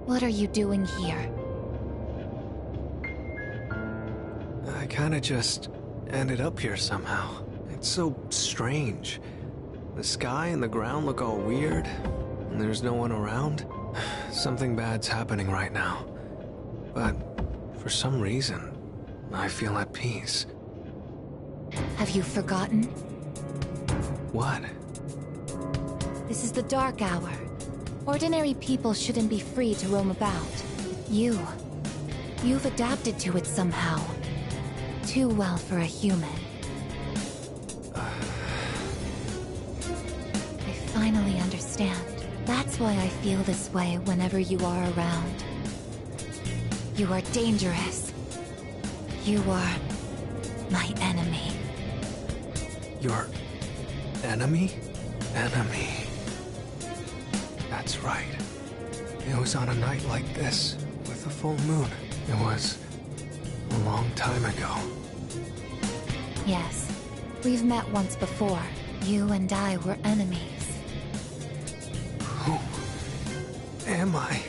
What are you doing here? I kinda just ended up here somehow. It's so strange. The sky and the ground look all weird, and there's no one around. Something bad's happening right now. But for some reason, I feel at peace. Have you forgotten? What? This is the dark hour. Ordinary people shouldn't be free to roam about. You've adapted to it somehow. Too well for a human. I finally understand. That's why I feel this way whenever you are around. You are dangerous. You are my enemy. Your enemy? Enemy. That's right. It was on a night like this, with a full moon. It was a long time ago. Yes, we've met once before. You and I were enemies. Who am I?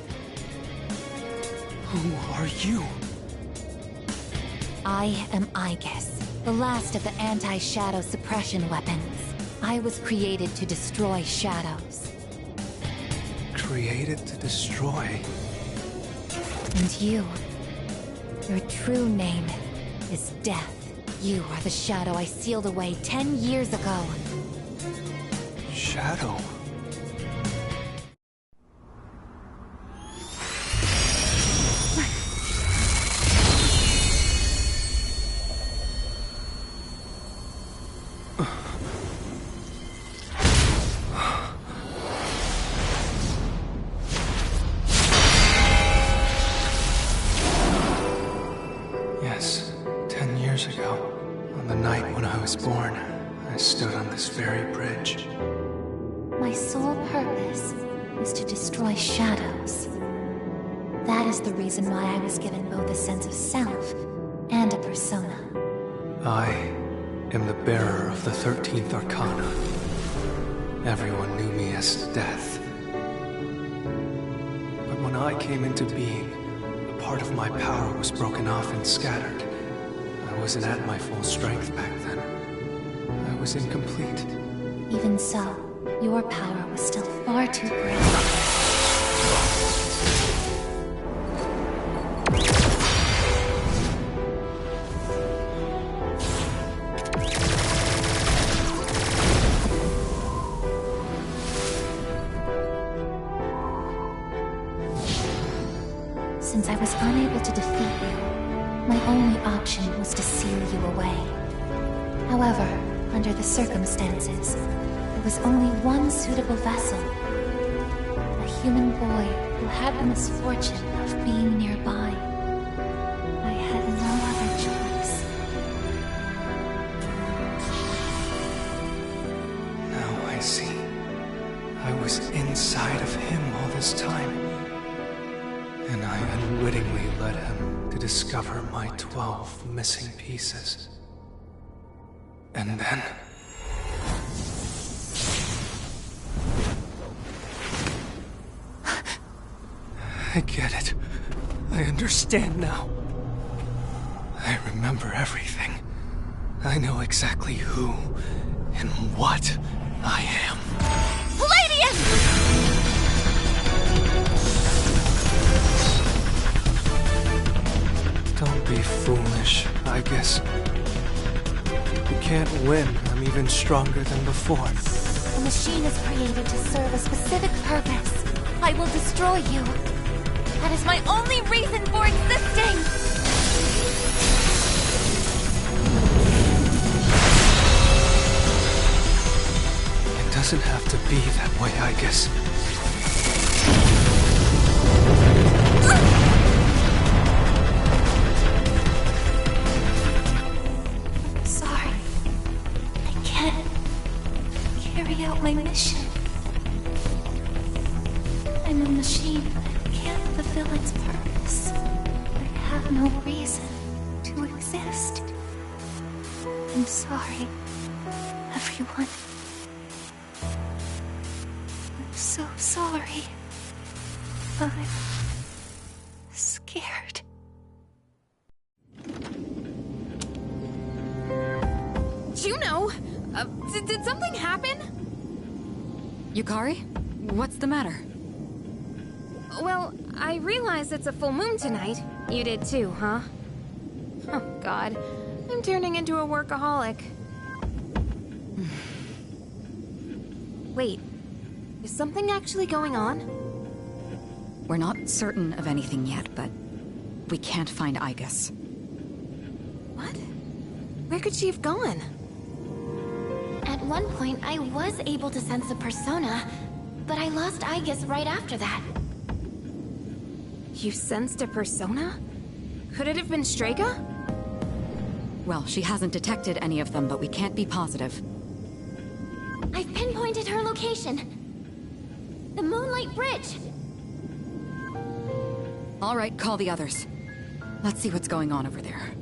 Who are you? I am Aegis, the last of the anti-shadow suppression weapons. I was created to destroy shadows. Created to destroy? And you, your true name is Death. You are the shadow I sealed away 10 years ago. Shadow? Yes, 10 years ago, on the night when I was born, I stood on this very bridge. My sole purpose is to destroy shadows. That is the reason why I was given both a sense of self and a persona. I am the bearer of the 13th Arcana. Everyone knew me as Death. But when I came into being, a part of my power was broken off and scattered. I wasn't at my full strength back then. I was incomplete. Even so, your power was still far too great. Since I was unable to defeat you, my only option was to seal you away. However, under the circumstances, there was only one suitable vessel. A human boy who had the misfortune of being nearby. I had no other choice. Now I see. I was inside of him all this time. And I unwittingly led him to discover my 12 missing pieces. And then... I get it. I understand now. I remember everything. I know exactly who and what I am. Palladium! Don't be foolish, I guess. You can't win. I'm even stronger than before. The machine is created to serve a specific purpose. I will destroy you. That is my only reason for existing! It doesn't have to be that way, I guess. Sorry. I can't carry out my mission. I'm a machine that can't fulfill its purpose. I have no reason to exist. I'm sorry, everyone. I'm so sorry. scared. Juno! Did something happen? Yukari? What's the matter? Well, I realize it's a full moon tonight. You did too, huh? Oh, God. I'm turning into a workaholic. Wait. Is something actually going on? We're not certain of anything yet, but we can't find Igus. What? Where could she have gone? At one point, I was able to sense a persona, but I lost Igus right after that. You sensed a persona? Could it have been Strega? Well, she hasn't detected any of them, but we can't be positive. I've pinpointed her location. The Moonlight Bridge. All right, call the others. Let's see what's going on over there.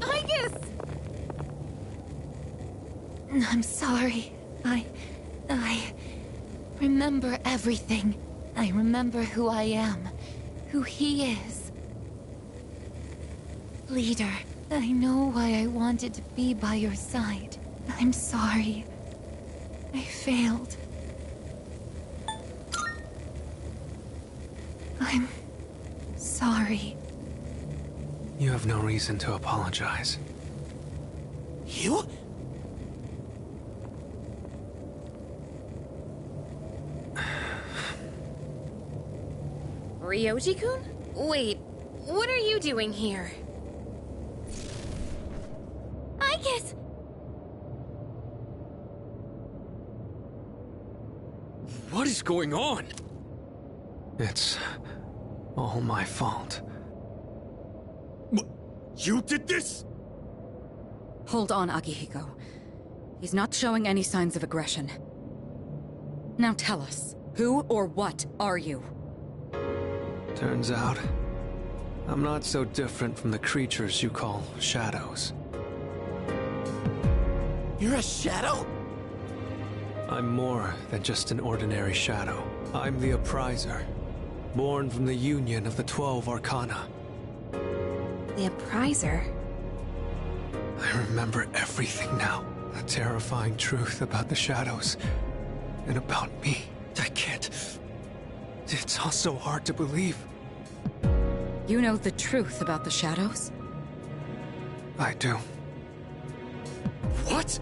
Igus! I'm sorry. I remember everything. I remember who I am, who he is. Leader, I know why I wanted to be by your side. I'm sorry. I failed. I'm sorry. You have no reason to apologize. You? Ryoji-kun? Wait, what are you doing here? Igus! What is going on? It's all my fault. You did this? Hold on, Akihiko. He's not showing any signs of aggression. Now tell us, who or what are you? Turns out, I'm not so different from the creatures you call shadows. You're a shadow? I'm more than just an ordinary shadow. I'm the Appriser, born from the union of the 12 Arcana. The Appriser? I remember everything now. The terrifying truth about the shadows, and about me. I can't... It's all so hard to believe. You know the truth about the shadows? I do. What?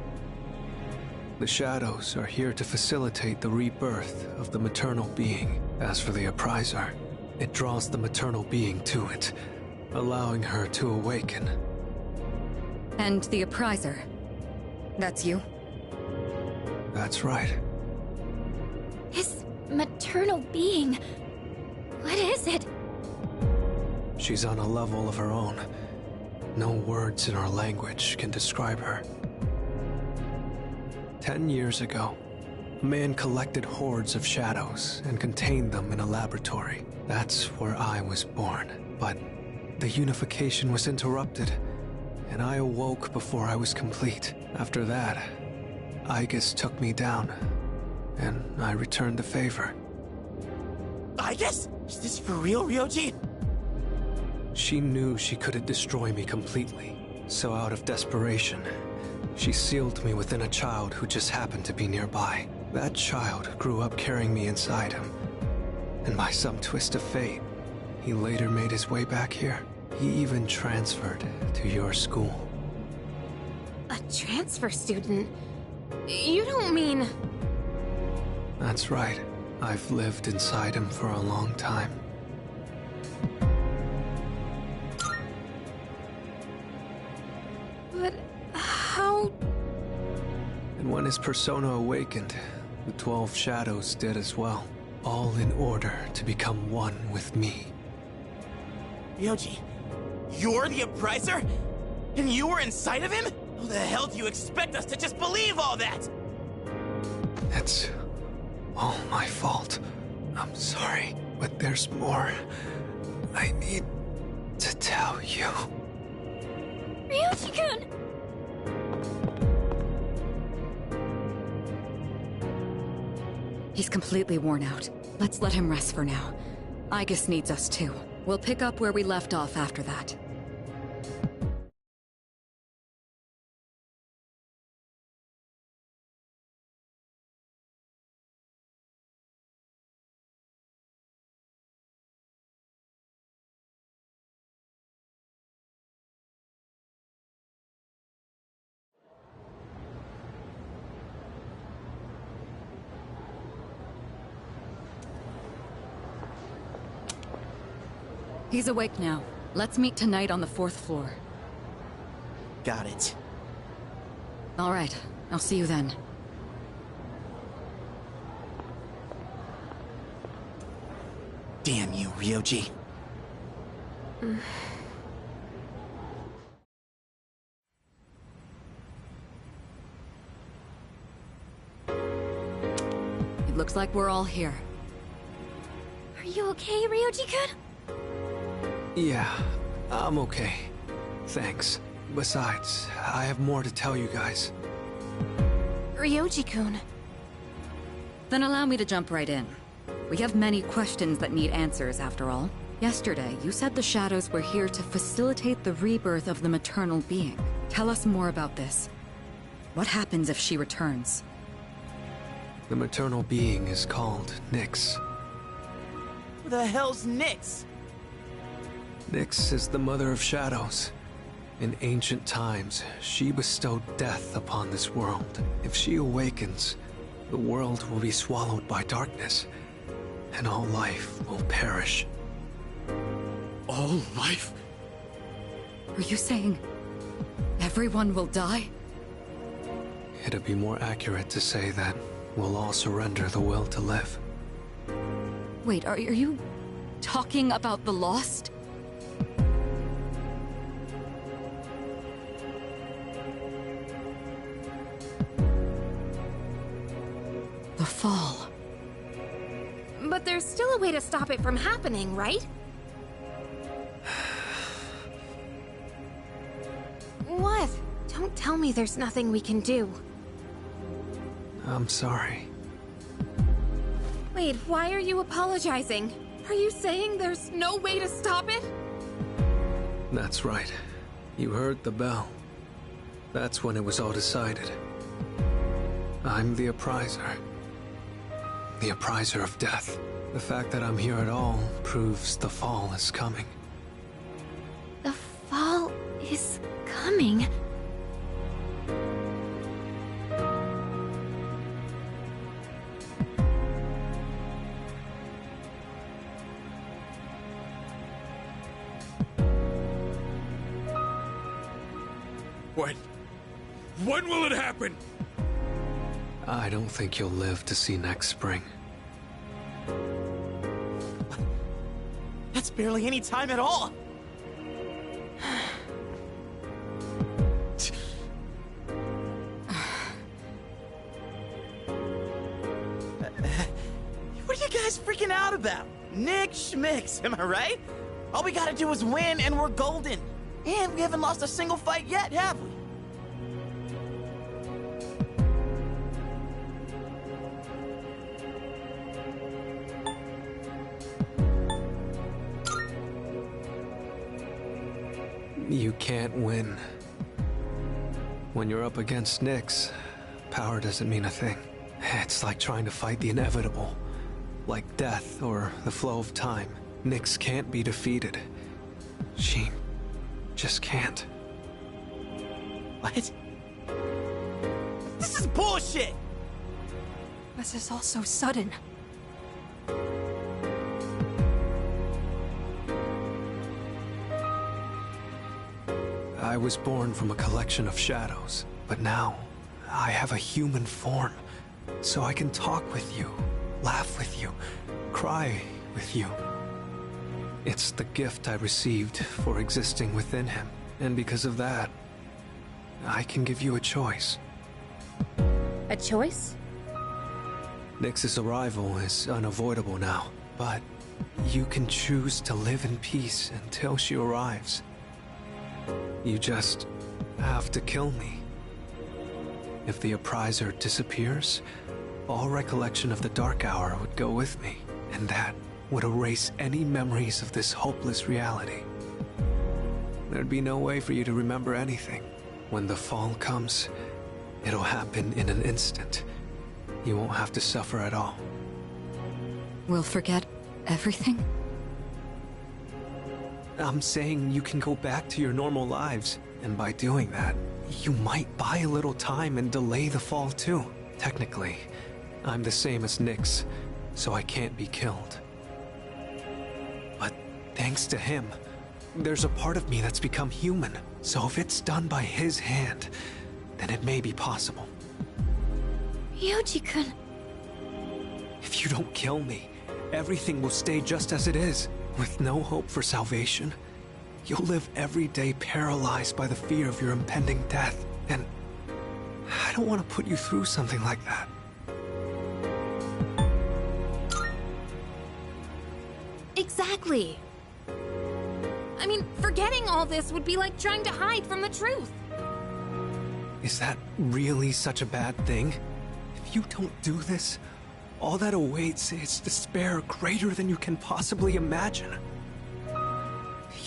The shadows are here to facilitate the rebirth of the maternal being. As for the Appriser, it draws the maternal being to it, allowing her to awaken. And the Appriser. That's you? That's right. His maternal being. What is it? She's on a level of her own. No words in our language can describe her. 10 years ago, a man collected hordes of shadows and contained them in a laboratory. That's where I was born. But the unification was interrupted, and I awoke before I was complete. After that, Igus took me down, and I returned the favor. Igus? Is this for real, Ryoji? She knew she couldn't destroy me completely, so out of desperation, she sealed me within a child who just happened to be nearby. That child grew up carrying me inside him, and by some twist of fate, he later made his way back here. He even transferred to your school. A transfer student? You don't mean... That's right. I've lived inside him for a long time. But how... And when his persona awakened, the 12 shadows did as well. All in order to become one with me. Ryoji, you're the Appriser? And you were inside of him? How the hell do you expect us to just believe all that? It's all my fault. I'm sorry, but there's more. I need to tell you. Ryoji-kun! He's completely worn out. Let's let him rest for now. Aigis needs us too. We'll pick up where we left off after that. He's awake now. Let's meet tonight on the 4th floor. Got it. All right. I'll see you then. Damn you, Ryoji. It looks like we're all here. Are you okay, Ryoji-kun? Yeah, I'm okay. Thanks. Besides, I have more to tell you guys. Ryoji-kun. Then allow me to jump right in. We have many questions that need answers, after all. Yesterday, you said the shadows were here to facilitate the rebirth of the maternal being. Tell us more about this. What happens if she returns? The maternal being is called Nyx. Who the hell's Nyx? Nyx is the mother of shadows. In ancient times, she bestowed death upon this world. If she awakens, the world will be swallowed by darkness, and all life will perish. All life? Are you saying everyone will die? It'd be more accurate to say that we'll all surrender the will to live. Wait, are you talking about the Lost? The Fall. But there's still a way to stop it from happening, right? What? Don't tell me there's nothing we can do. I'm sorry. Wait, why are you apologizing? Are you saying there's no way to stop it? That's right. You heard the bell. That's when it was all decided. I'm the Appriser. The Appriser of Death. The fact that I'm here at all proves the Fall is coming. The Fall is coming. When will it happen? I don't think you'll live to see next spring. That's barely any time at all. What are you guys freaking out about? Nick Schmicks, am I right? All we gotta do is win and we're golden. And we haven't lost a single fight yet, have we? You can't win. When you're up against Nyx, power doesn't mean a thing. It's like trying to fight the inevitable. Like death or the flow of time. Nyx can't be defeated. She just can't. What? This is bullshit! This is all so sudden. I was born from a collection of shadows, but now I have a human form, so I can talk with you, laugh with you, cry with you. It's the gift I received for existing within him, and because of that, I can give you a choice. A choice? Nyx's arrival is unavoidable now, but you can choose to live in peace until she arrives. You just have to kill me. If the Appriser disappears, all recollection of the Dark Hour would go with me, and that would erase any memories of this hopeless reality. There'd be no way for you to remember anything. When the fall comes, it'll happen in an instant. You won't have to suffer at all. We'll forget everything? I'm saying you can go back to your normal lives, and by doing that, you might buy a little time and delay the fall too. Technically, I'm the same as Nyx, so I can't be killed. But thanks to him, there's a part of me that's become human. So if it's done by his hand, then it may be possible. Ryoji-kun. If you don't kill me, everything will stay just as it is. With no hope for salvation, you'll live every day paralyzed by the fear of your impending death. And I don't want to put you through something like that. Exactly. I mean, forgetting all this would be like trying to hide from the truth. Is that really such a bad thing? If you don't do this, all that awaits is despair greater than you can possibly imagine.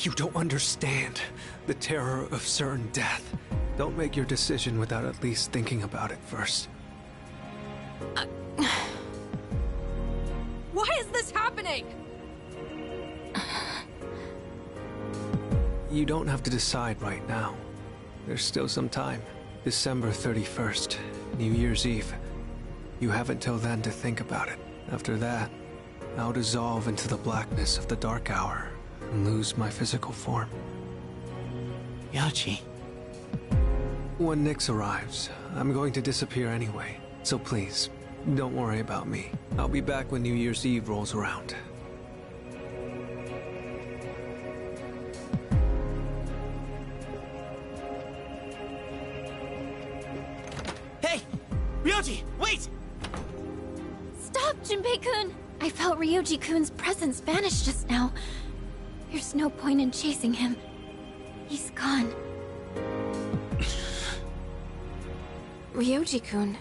You don't understand the terror of certain death. Don't make your decision without at least thinking about it first. Why is this happening? You don't have to decide right now. There's still some time. December 31st, New Year's Eve. You have until then to think about it. After that, I'll dissolve into the blackness of the Dark Hour and lose my physical form. Ryoji. When Nyx arrives, I'm going to disappear anyway. So please, don't worry about me. I'll be back when New Year's Eve rolls around. Hey! Ryoji, wait! Stop, Junpei-kun! I felt Ryoji-kun's presence vanish just now. There's no point in chasing him. He's gone. Ryoji-kun.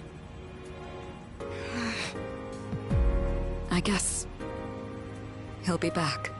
I guess he'll be back.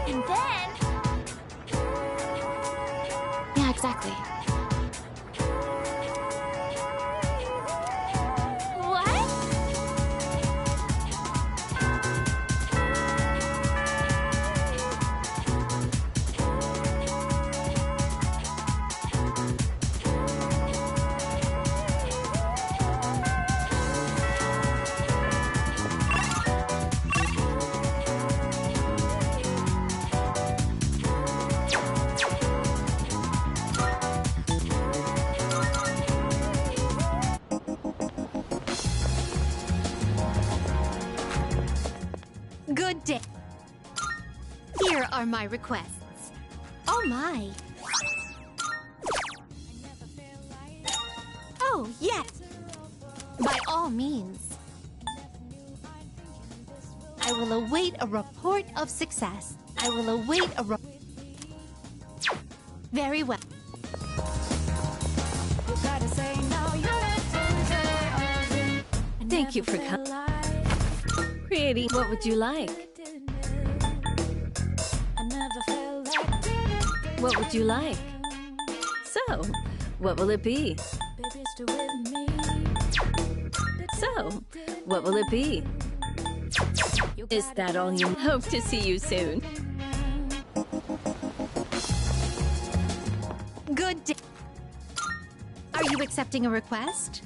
And then... Yeah, exactly. What? Good day. Here are my requests. Oh my. Oh, yes. By all means. I will await a report of success. I will await a Very well. Thank you for coming. Pretty, what would you like? I never felt like this. What would you like? So, what will it be? So, what will it be? Is that all you hope to see you soon? Good day. Are you accepting a request?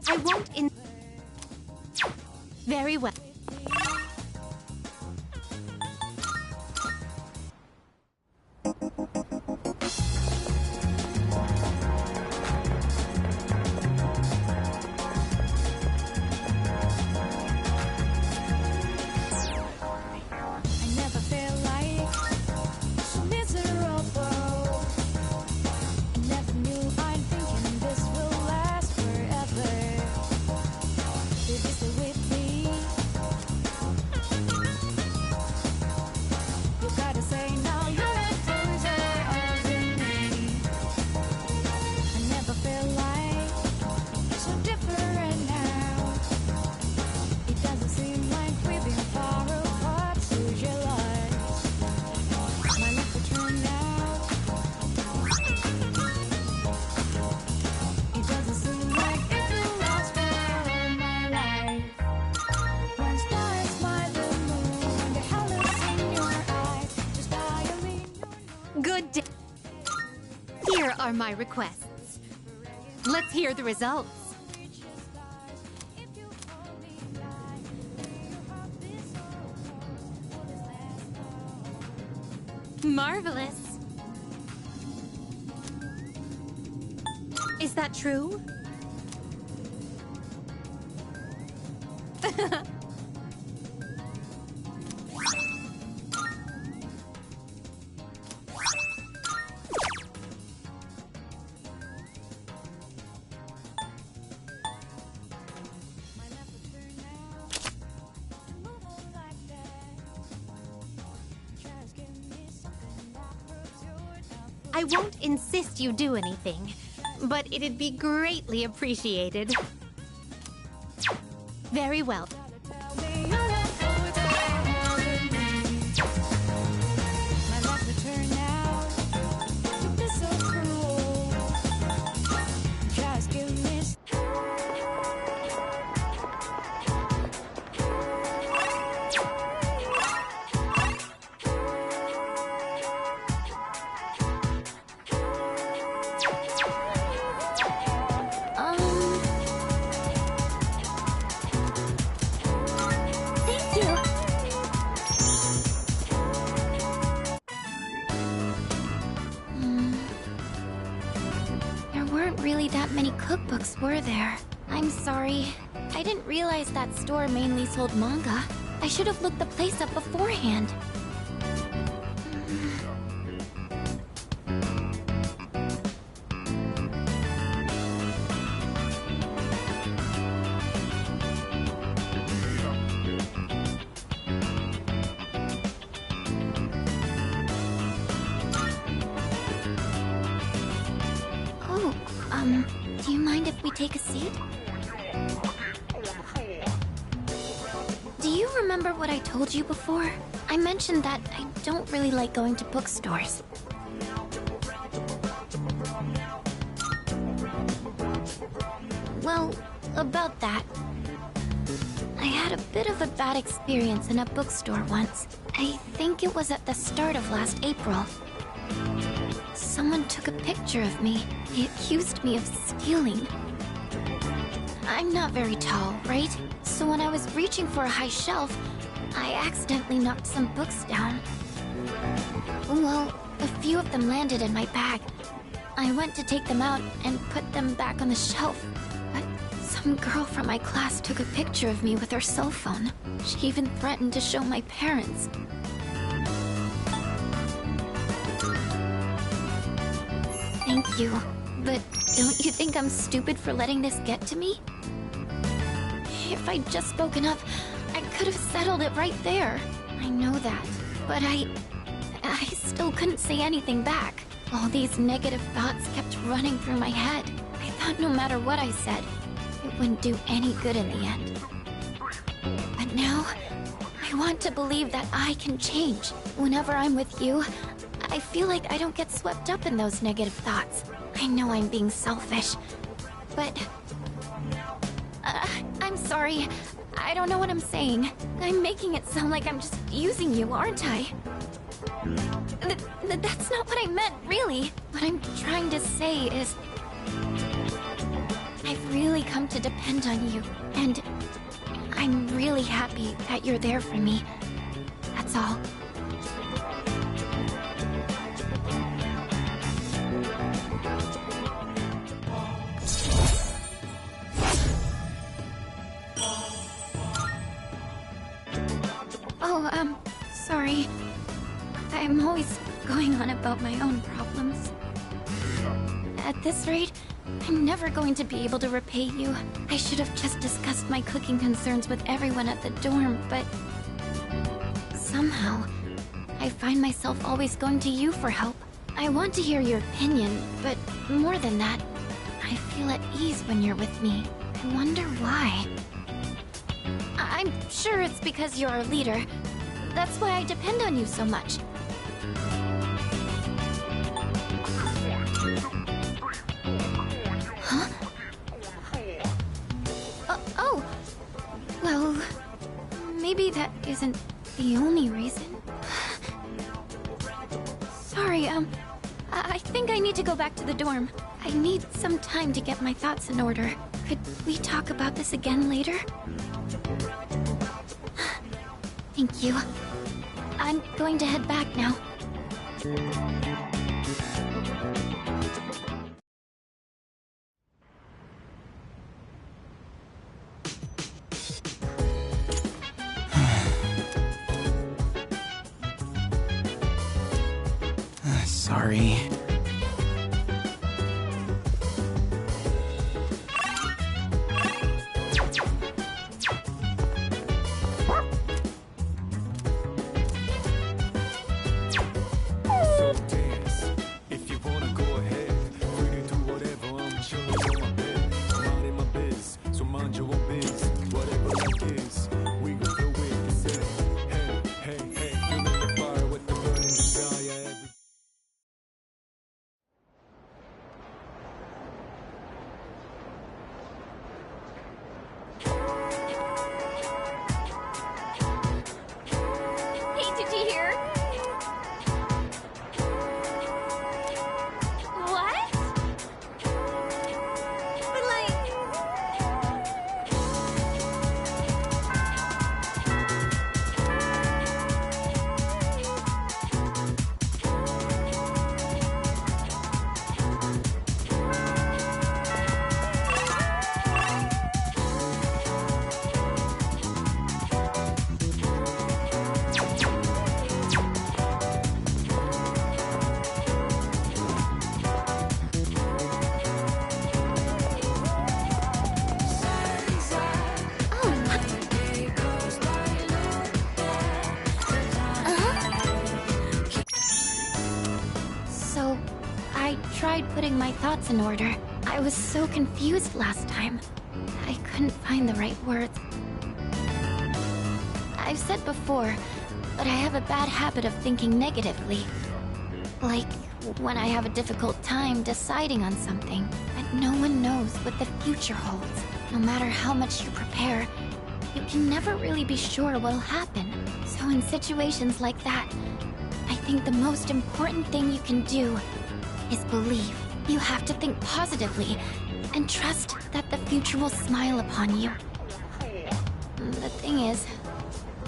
I won't in... Very well. Good day. Here are my requests. Let's hear the results. Marvelous. Is that true? I won't insist you do anything, but it'd be greatly appreciated. Very well. Really that many cookbooks, were there? I'm sorry. I didn't realize that store mainly sold manga. I should have looked the place up beforehand. Do you mind if we take a seat? Do you remember what I told you before? I mentioned that I don't really like going to bookstores. Well, about that. I had a bit of a bad experience in a bookstore once. I think it was at the start of last April. Someone took a picture of me. They accused me of stealing. I'm not very tall, right? So when I was reaching for a high shelf, I accidentally knocked some books down. Well, a few of them landed in my bag. I went to take them out and put them back on the shelf. But some girl from my class took a picture of me with her cell phone. She even threatened to show my parents. Thank you. But don't you think I'm stupid for letting this get to me? If I'd just spoken up, I could have settled it right there. I know that, but I still couldn't say anything back. All these negative thoughts kept running through my head. I thought no matter what I said, it wouldn't do any good in the end. But now, I want to believe that I can change. Whenever I'm with you, I feel like I don't get swept up in those negative thoughts. I know I'm being selfish, but... I'm sorry. I don't know what I'm saying. I'm making it sound like I'm just using you, aren't I? That's not what I meant, really. What I'm trying to say is... I've really come to depend on you, and I'm really happy that you're there for me. That's all. Oh, sorry. I'm always going on about my own problems. At this rate, I'm never going to be able to repay you. I should have just discussed my cooking concerns with everyone at the dorm, but... somehow, I find myself always going to you for help. I want to hear your opinion, but more than that, I feel at ease when you're with me. I wonder why. I'm sure it's because you're our leader. That's why I depend on you so much. Huh? Oh! Well, maybe that isn't the only reason. Sorry, I think I need to go back to the dorm. I need some time to get my thoughts in order. Could we talk about this again later? Thank you. I'm going to head back now. Sorry. Putting my thoughts in order. I was so confused last time. I couldn't find the right words. I've said before, but I have a bad habit of thinking negatively. Like when I have a difficult time deciding on something, but no one knows what the future holds. No matter how much you prepare, you can never really be sure what'll happen. So in situations like that, I think the most important thing you can do is believe. You have to think positively and trust that the future will smile upon you. The thing is,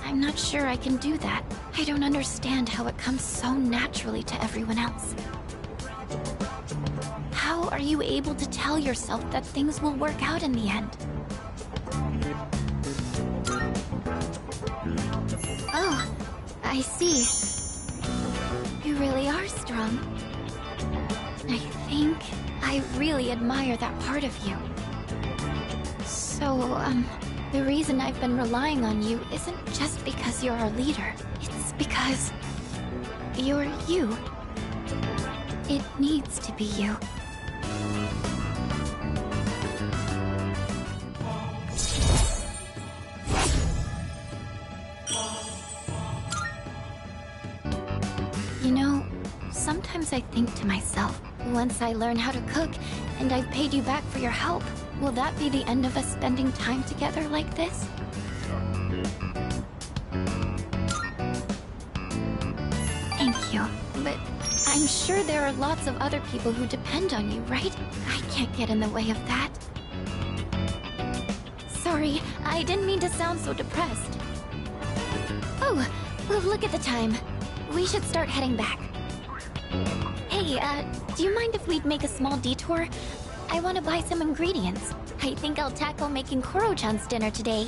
I'm not sure I can do that. I don't understand how it comes so naturally to everyone else. How are you able to tell yourself that things will work out in the end? Oh, I see. You really are strong. I think I really admire that part of you. So, the reason I've been relying on you isn't just because you're our leader. It's because you're you. It needs to be you. You know, sometimes I think to myself, once I learn how to cook, and I've paid you back for your help, will that be the end of us spending time together like this? Thank you, but I'm sure there are lots of other people who depend on you, right? I can't get in the way of that. Sorry, I didn't mean to sound so depressed. Oh, well, look at the time. We should start heading back. Hey, do you mind if we'd make a small detour? I want to buy some ingredients. I think I'll tackle making Koro-chan's dinner today.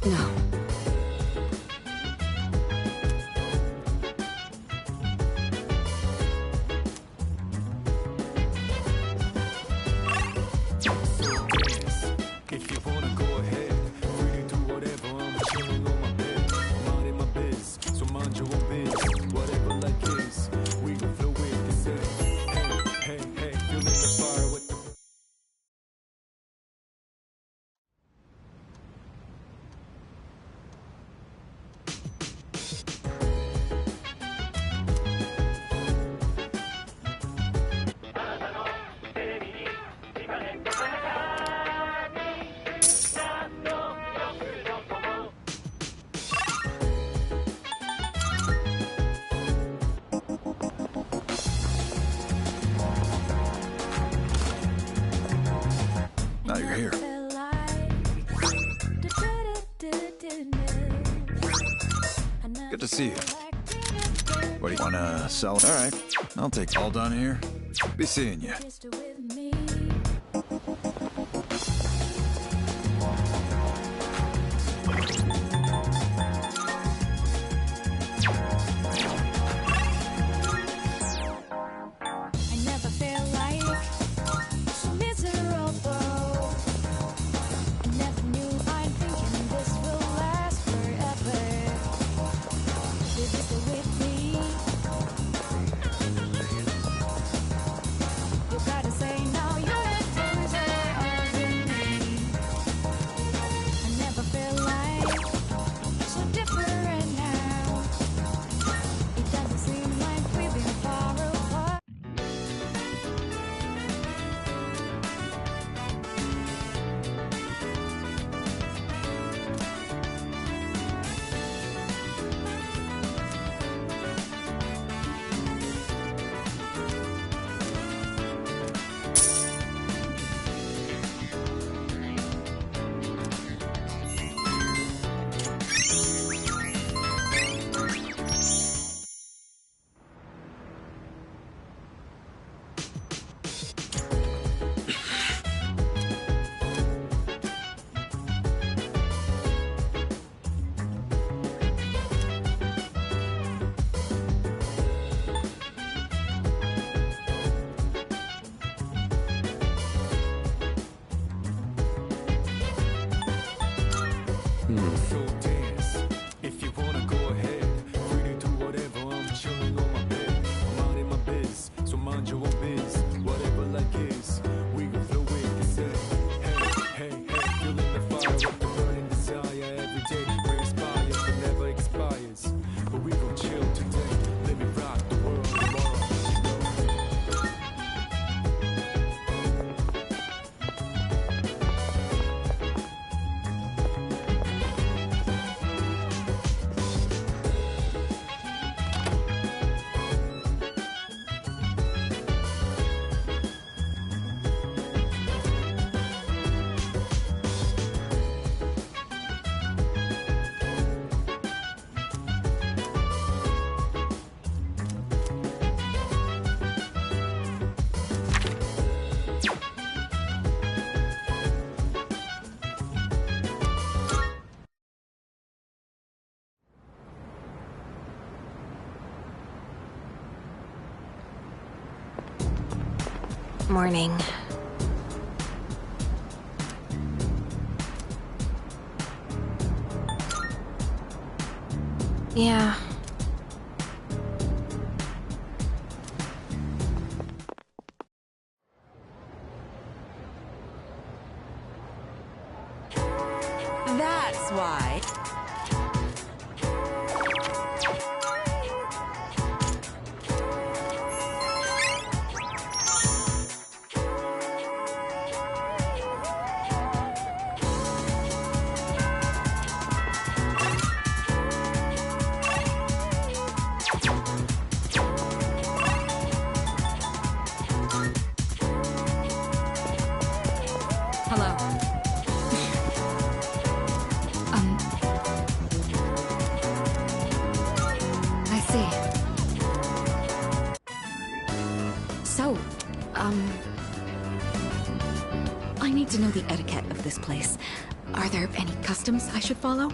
No. If you wanna go ahead, free to do whatever. I'm chilling on my bed, minding my biz. So mind your own biz, whatever like is. We gon' flow with this. Hey, feeling the fire with the. Now you're here. Good to see you. What do you wanna sell? All right, I'll take all done here. Be seeing you. I never felt like so miserable. I never knew I'm thinking this will last forever. Did you stay with me? You gotta say now you're the closer of me. I never felt like so different now. It doesn't seem like we've been far apart. So dance. If you wanna go ahead, free to do whatever. I'm chilling on my bed, minding my biz. So mind your own biz, whatever like is. We gon' flow with this. Hey, feeling the fire with the burning desire. Every day we inspire, but never expires. But we gon' chill today. Let me rock the world tomorrow. Morning. Yeah. That's why. Hello. I see. So, I need to know the etiquette of this place. Are there any customs I should follow?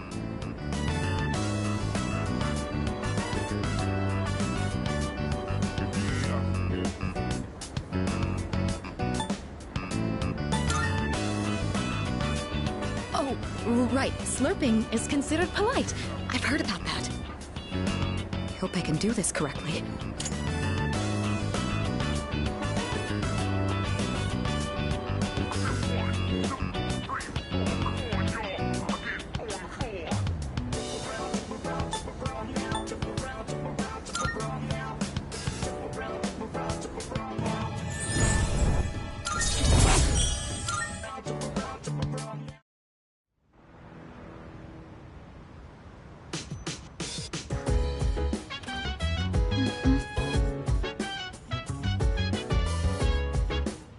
Oh, right. Slurping is considered polite. I've heard about that. I hope I can do this correctly.